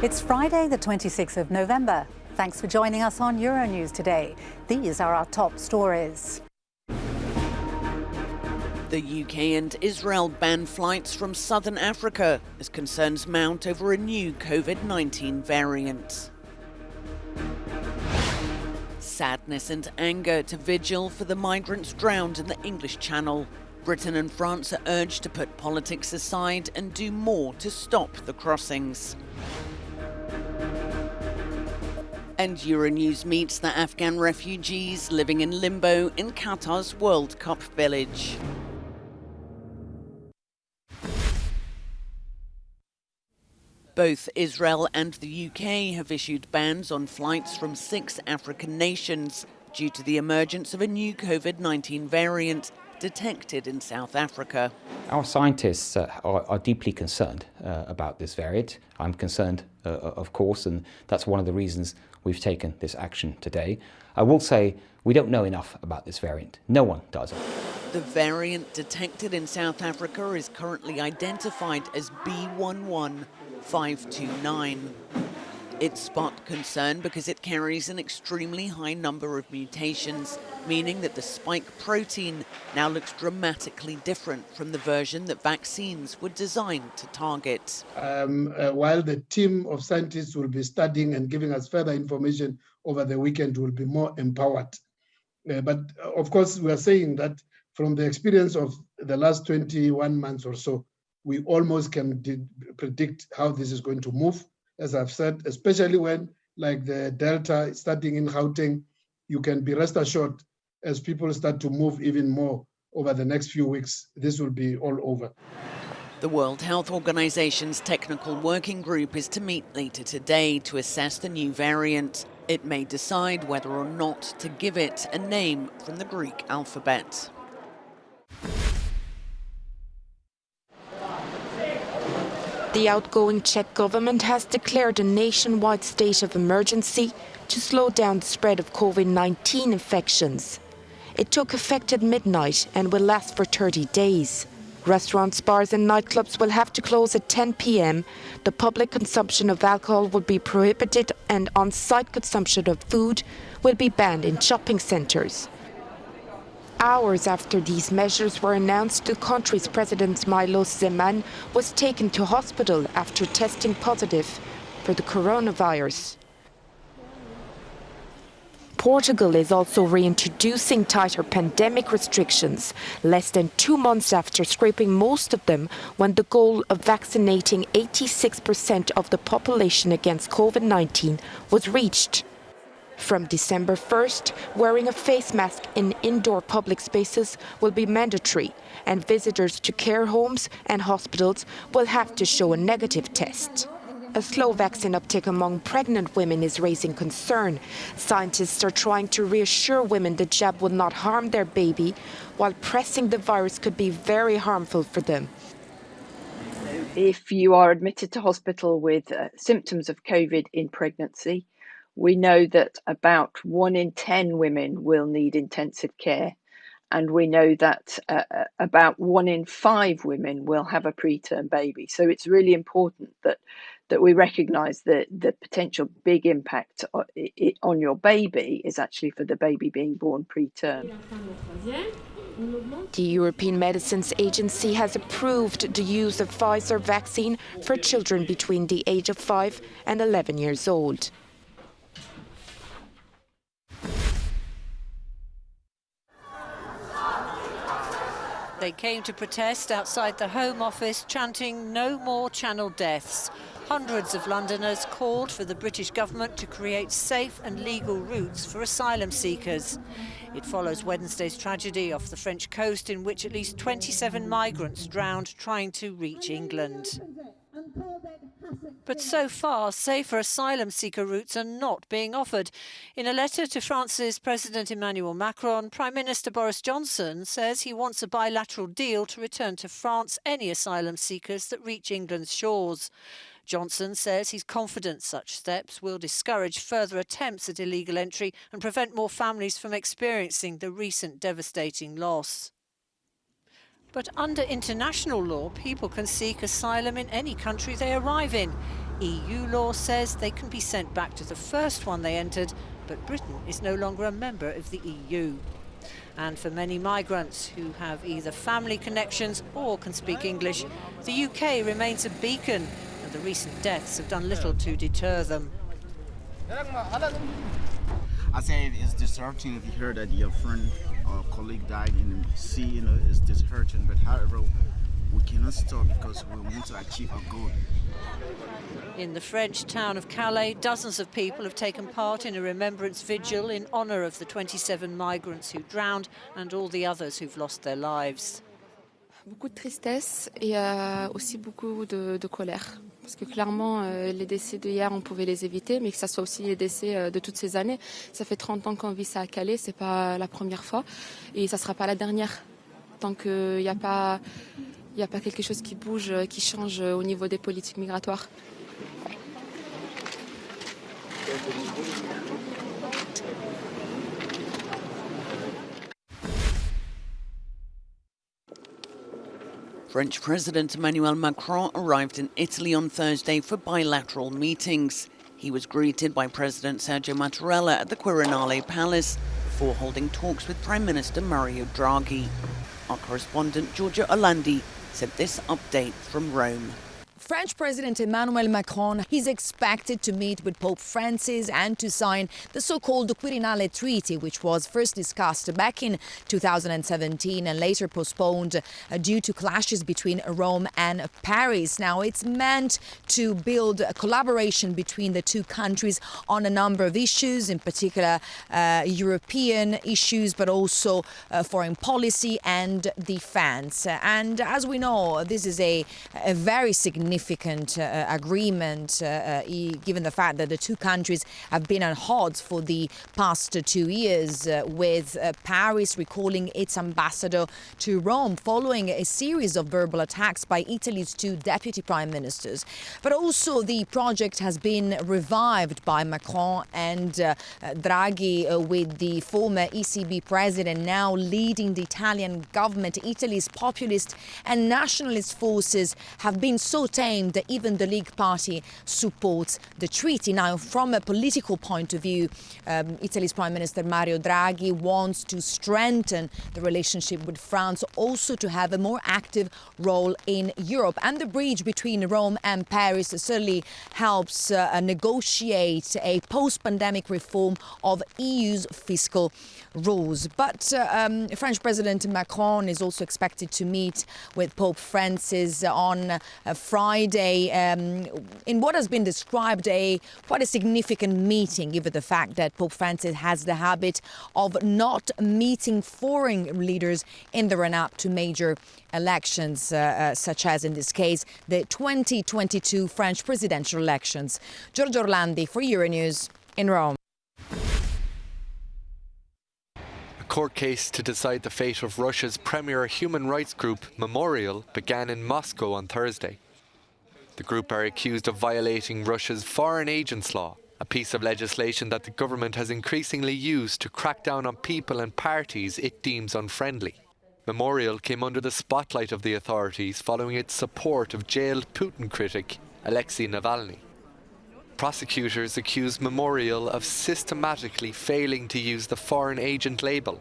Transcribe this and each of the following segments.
It's Friday, the 26th of November. Thanks for joining us on Euronews today. These are our top stories. The UK and Israel ban flights from southern Africa as concerns mount over a new COVID-19 variant. Sadness and anger to vigil for the migrants drowned in the English Channel. Britain and France are urged to put politics aside and do more to stop the crossings. And Euronews meets the Afghan refugees living in limbo in Qatar's World Cup village. Both Israel and the UK have issued bans on flights from 6 African nations due to the emergence of a new COVID-19 variant detected in South Africa. Our scientists are deeply concerned about this variant. I'm concerned, of course, and that's one of the reasons we've taken this action today. I will say we don't know enough about this variant. No one does. The variant detected in South Africa is currently identified as B11529. It's sparked concern because it carries an extremely high number of mutations, meaning that the spike protein now looks dramatically different from the version that vaccines were designed to target. While the team of scientists will be studying and giving us further information over the weekend, we'll be more empowered. But of course, we are saying that from the experience of the last 21 months or so, we almost can predict how this is going to move. As I've said, especially when, like the Delta starting in Gauteng, you can be rest assured as people start to move even more over the next few weeks, this will be all over. The World Health Organization's technical working group is to meet later today to assess the new variant. It may decide whether or not to give it a name from the Greek alphabet. The outgoing Czech government has declared a nationwide state of emergency to slow down the spread of COVID-19 infections. It took effect at midnight and will last for 30 days. Restaurants, bars and nightclubs will have to close at 10 p.m. The public consumption of alcohol will be prohibited and on-site consumption of food will be banned in shopping centres. Hours after these measures were announced, the country's president Milos Zeman was taken to hospital after testing positive for the coronavirus. Portugal is also reintroducing tighter pandemic restrictions, less than 2 months after scraping most of them when the goal of vaccinating 86% of the population against COVID-19 was reached. From December 1st, wearing a face mask in indoor public spaces will be mandatory, and visitors to care homes and hospitals will have to show a negative test. A slow vaccine uptake among pregnant women is raising concern. Scientists are trying to reassure women the jab will not harm their baby, while pressing the virus could be very harmful for them. If you are admitted to hospital with symptoms of COVID in pregnancy, we know that about 1 in 10 women will need intensive care, and we know that about 1 in 5 women will have a preterm baby. So it's really important that we recognise that the potential big impact on your baby is actually for the baby being born preterm. The European Medicines Agency has approved the use of Pfizer vaccine for children between the age of 5 and 11 years old. They came to protest outside the Home Office, chanting "No more Channel deaths." Hundreds of Londoners called for the British government to create safe and legal routes for asylum seekers. It follows Wednesday's tragedy off the French coast, in which at least 27 migrants drowned trying to reach England. But so far, safer asylum seeker routes are not being offered. In a letter to France's President Emmanuel Macron, Prime Minister Boris Johnson says he wants a bilateral deal to return to France any asylum seekers that reach England's shores. Johnson says he's confident such steps will discourage further attempts at illegal entry and prevent more families from experiencing the recent devastating loss. But under international law, people can seek asylum in any country they arrive in. EU law says they can be sent back to the first one they entered, but Britain is no longer a member of the EU. And for many migrants who have either family connections or can speak English, the UK remains a beacon, and the recent deaths have done little to deter them. I say it's disheartening if you hear that your friend or colleague died in the sea, it's disheartening, but however, we cannot stop because we want to achieve our goal. In the French town of Calais, dozens of people have taken part in a remembrance vigil in honour of the 27 migrants who drowned and all the others who've lost their lives. Beaucoup de tristesse et aussi beaucoup de colère. Parce que clairement, les décès d'hier, on pouvait les éviter, mais que ça soit aussi les décès de toutes ces années. Ça fait 30 ans qu'on vit ça à Calais, c'est pas la première fois et ça sera pas la dernière. Tant qu'il n'y a pas quelque chose qui bouge, qui change au niveau des politiques migratoires. French President Emmanuel Macron arrived in Italy on Thursday for bilateral meetings. He was greeted by President Sergio Mattarella at the Quirinale Palace before holding talks with Prime Minister Mario Draghi. Our correspondent Giorgio Orlandi sent this update from Rome. French President Emmanuel Macron is expected to meet with Pope Francis and to sign the so-called Quirinale Treaty, which was first discussed back in 2017 and later postponed due to clashes between Rome and Paris. Now, it's meant to build a collaboration between the two countries on a number of issues, in particular European issues, but also foreign policy and defense. And as we know, this is a very significant agreement, given the fact that the two countries have been at odds for the past 2 years, with Paris recalling its ambassador to Rome following a series of verbal attacks by Italy's two deputy prime ministers. But also the project has been revived by Macron and Draghi, with the former ECB president now leading the Italian government. Italy's populist and nationalist forces have been so tame that even the League Party supports the treaty. Now, from a political point of view, Italy's Prime Minister Mario Draghi wants to strengthen the relationship with France, also to have a more active role in Europe. And the bridge between Rome and Paris certainly helps negotiate a post-pandemic reform of EU's fiscal rules. But French President Macron is also expected to meet with Pope Francis on Friday in what has been described quite a significant meeting, given the fact that Pope Francis has the habit of not meeting foreign leaders in the run-up to major elections, such as in this case the 2022 French presidential elections. Giorgio Orlandi for Euronews in Rome. A court case to decide the fate of Russia's premier human rights group, Memorial, began in Moscow on Thursday. The group are accused of violating Russia's foreign agents law, a piece of legislation that the government has increasingly used to crack down on people and parties it deems unfriendly. Memorial came under the spotlight of the authorities following its support of jailed Putin critic Alexei Navalny. Prosecutors accused Memorial of systematically failing to use the foreign agent label.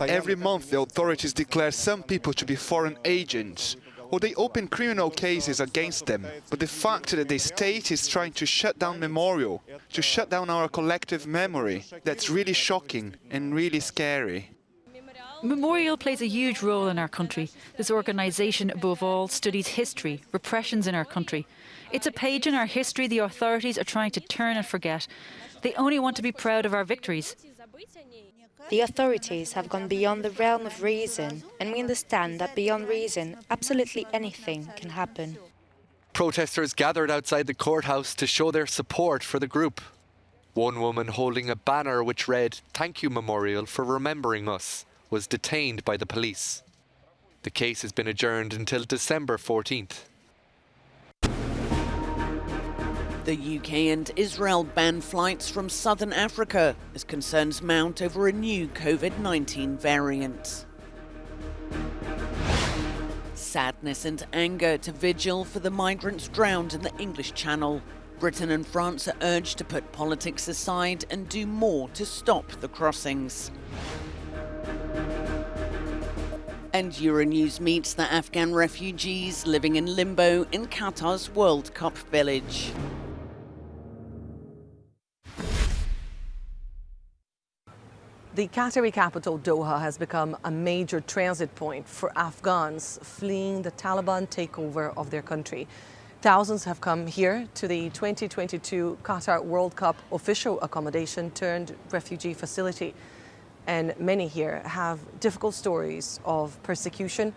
Every month the authorities declare some people to be foreign agents, or they open criminal cases against them. But the fact that the state is trying to shut down Memorial, to shut down our collective memory, that's really shocking and really scary. Memorial plays a huge role in our country. This organisation, above all, studies history, repressions in our country. It's a page in our history the authorities are trying to turn and forget. They only want to be proud of our victories. The authorities have gone beyond the realm of reason, and we understand that beyond reason, absolutely anything can happen. Protesters gathered outside the courthouse to show their support for the group. One woman holding a banner which read, "Thank you, Memorial, for remembering us," was detained by the police. The case has been adjourned until December 14th. The UK and Israel ban flights from southern Africa as concerns mount over a new COVID-19 variant. sadness and anger to vigil for the migrants drowned in the English Channel. Britain and France are urged to put politics aside and do more to stop the crossings. And Euronews meets the Afghan refugees living in limbo in Qatar's World Cup village. The Qatari capital, Doha, has become a major transit point for Afghans fleeing the Taliban takeover of their country. Thousands have come here to the 2022 Qatar World Cup official accommodation turned refugee facility. And many here have difficult stories of persecution,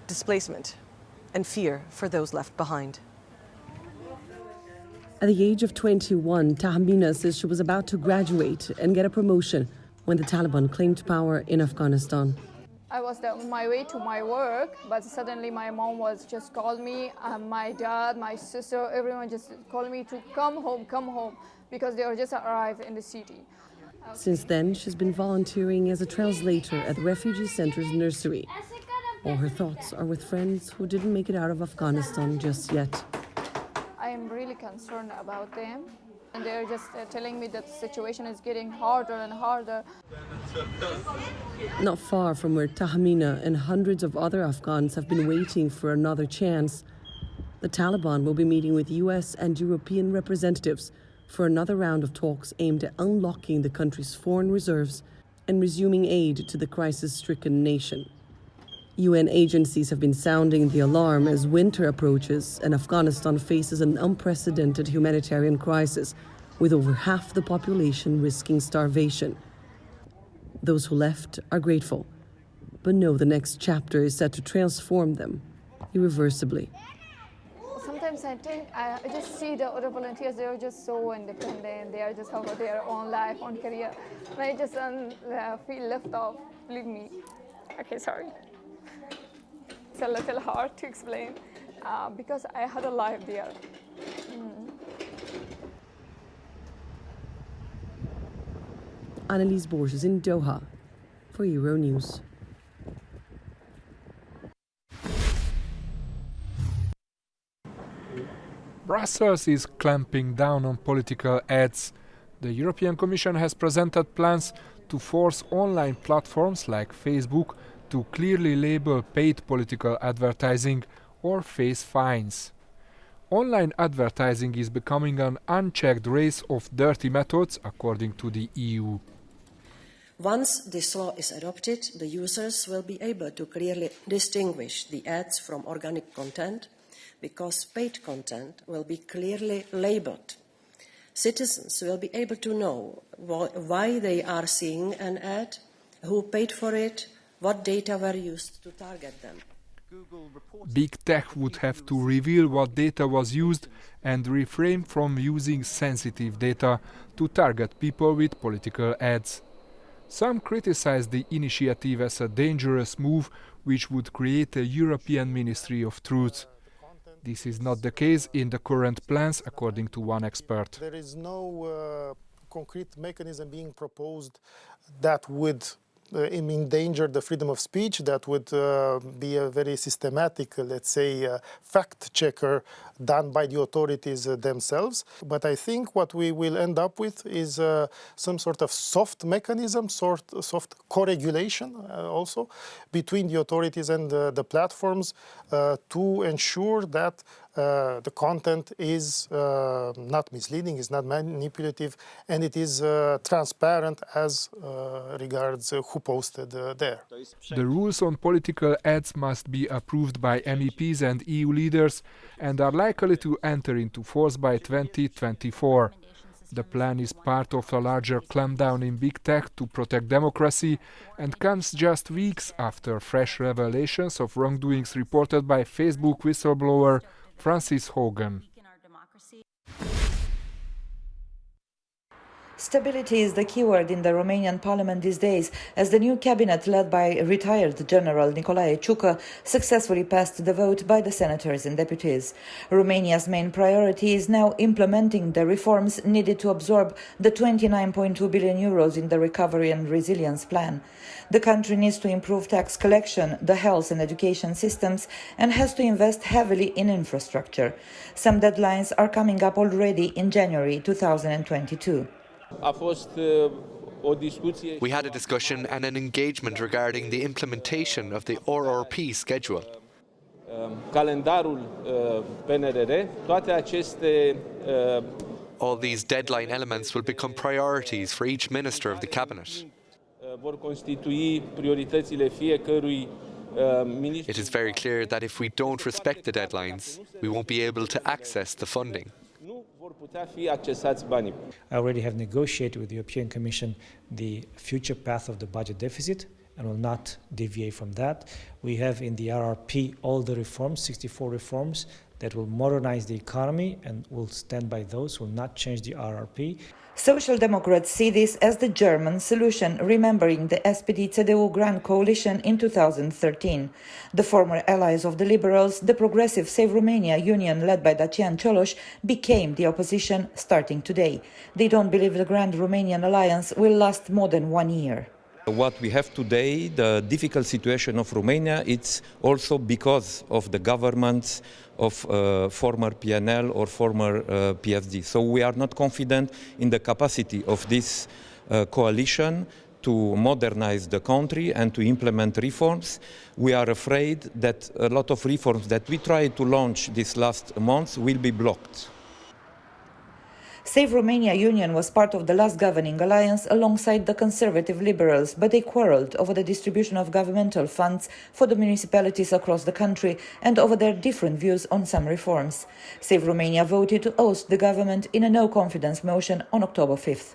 displacement, and fear for those left behind. At the age of 21, Tahmina says she was about to graduate and get a promotion when the Taliban claimed power in Afghanistan. I was on my way to my work, but suddenly my mom was just called me, my dad, my sister, everyone just called me to come home, because they were just arrived in the city. Since then, she's been volunteering as a translator at the refugee center's nursery. All her thoughts are with friends who didn't make it out of Afghanistan just yet. I am really concerned about them, and they're just telling me that the situation is getting harder and harder. Not far from where Tahmina and hundreds of other Afghans have been waiting for another chance, the Taliban will be meeting with US and European representatives for another round of talks aimed at unlocking the country's foreign reserves and resuming aid to the crisis-stricken nation. UN agencies have been sounding the alarm as winter approaches and Afghanistan faces an unprecedented humanitarian crisis, with over half the population risking starvation. Those who left are grateful, but know the next chapter is set to transform them irreversibly. Sometimes I think, I just see the other volunteers, they are just so independent, they are just have their own life, own career. And I just feel left off, believe me. Okay, sorry. It's a little hard to explain because I had a life there. Annelies Borges in Doha for Euronews. Brussels is clamping down on political ads. The European Commission has presented plans to force online platforms like Facebook to clearly label paid political advertising or face fines. Online advertising is becoming an unchecked race of dirty methods, according to the EU. Once this law is adopted, the users will be able to clearly distinguish the ads from organic content, because paid content will be clearly labeled. Citizens will be able to know why they are seeing an ad, who paid for it, what data were used to target them. Big Tech would have to reveal what data was used and refrain from using sensitive data to target people with political ads. Some criticize the initiative as a dangerous move which would create a European Ministry of Truth. This is not the case in the current plans, according to one expert. There is no concrete mechanism being proposed that would endanger the freedom of speech, that would be a very systematic, let's say, fact checker done by the authorities themselves. But I think what we will end up with is some sort of soft mechanism, soft co-regulation also between the authorities and the platforms to ensure that the content is not misleading, is not manipulative, and it is transparent as regards who posted there. The rules on political ads must be approved by MEPs and EU leaders and are likely to enter into force by 2024. The plan is part of a larger clampdown in big tech to protect democracy and comes just weeks after fresh revelations of wrongdoings reported by Facebook whistleblower Frances Haugen. Stability is the keyword in the Romanian parliament these days, as the new cabinet led by retired General Nicolae Ciucă successfully passed the vote by the senators and deputies. Romania's main priority is now implementing the reforms needed to absorb the 29.2 billion euros in the Recovery and Resilience Plan. The country needs to improve tax collection, the health and education systems, and has to invest heavily in infrastructure. Some deadlines are coming up already in January 2022. We had a discussion and an engagement regarding the implementation of the RRP schedule. All these deadline elements will become priorities for each minister of the cabinet. It is very clear that if we don't respect the deadlines, we won't be able to access the funding. I already have negotiated with the European Commission the future path of the budget deficit and will not deviate from that. We have in the RRP all the reforms, 64 reforms, that will modernize the economy and will stand by those, will not change the RRP. Social Democrats see this as the German solution, remembering the SPD-CDU Grand Coalition in 2013. The former allies of the Liberals, the progressive Save Romania Union led by Dacian Cioloș, became the opposition starting today. They don't believe the Grand Romanian Alliance will last more than 1 year. What we have today, the difficult situation of Romania, it's also because of the governments of former PNL or former PSD. So we are not confident in the capacity of this coalition to modernize the country and to implement reforms. We are afraid that a lot of reforms that we tried to launch these last months will be blocked. Save Romania Union was part of the last governing alliance alongside the conservative liberals, but they quarrelled over the distribution of governmental funds for the municipalities across the country and over their different views on some reforms. Save Romania voted to oust the government in a no-confidence motion on October 5th.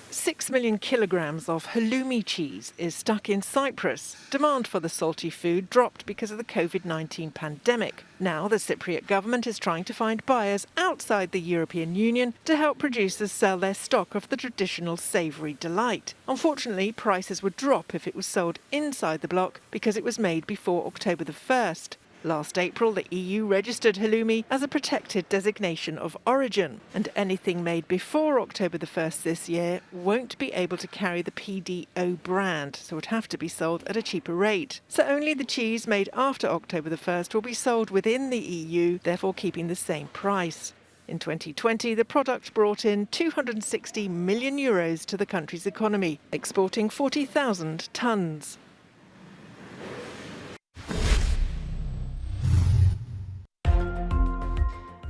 6 million kilograms of halloumi cheese is stuck in Cyprus. Demand for the salty food dropped because of the COVID-19 pandemic. Now the Cypriot government is trying to find buyers outside the European Union to help producers sell their stock of the traditional savoury delight. Unfortunately, prices would drop if it was sold inside the bloc because it was made before October the 1st. Last April, the EU registered halloumi as a protected designation of origin, and anything made before October the 1st this year won't be able to carry the PDO brand, so would have to be sold at a cheaper rate. So only the cheese made after October the 1st will be sold within the EU, therefore keeping the same price. In 2020, the product brought in €260 million to the country's economy, exporting 40,000 tonnes.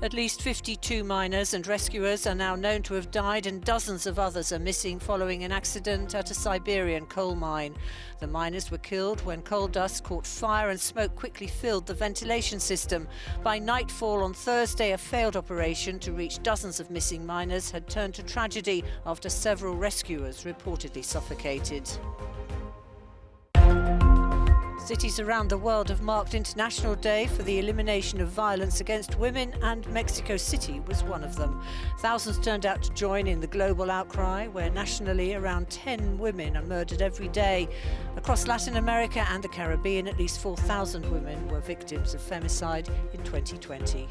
At least 52 miners and rescuers are now known to have died, and dozens of others are missing following an accident at a Siberian coal mine. The miners were killed when coal dust caught fire and smoke quickly filled the ventilation system. By nightfall on Thursday, a failed operation to reach dozens of missing miners had turned to tragedy after several rescuers reportedly suffocated. Cities around the world have marked International Day for the Elimination of Violence Against Women, and Mexico City was one of them. Thousands turned out to join in the global outcry, where nationally around 10 women are murdered every day. Across Latin America and the Caribbean, at least 4,000 women were victims of femicide in 2020.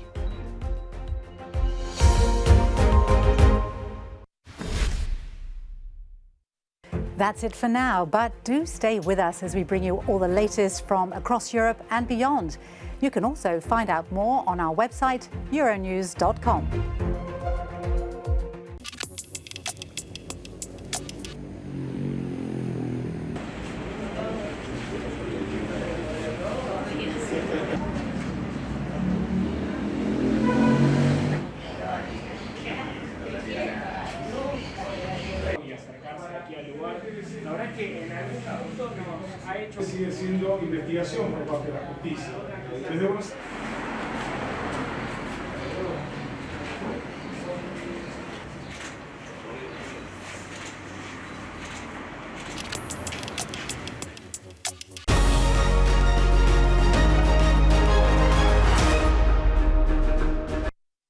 That's it for now, but do stay with us as we bring you all the latest from across Europe and beyond. You can also find out more on our website, euronews.com. Sigue siendo investigación por parte de la justicia.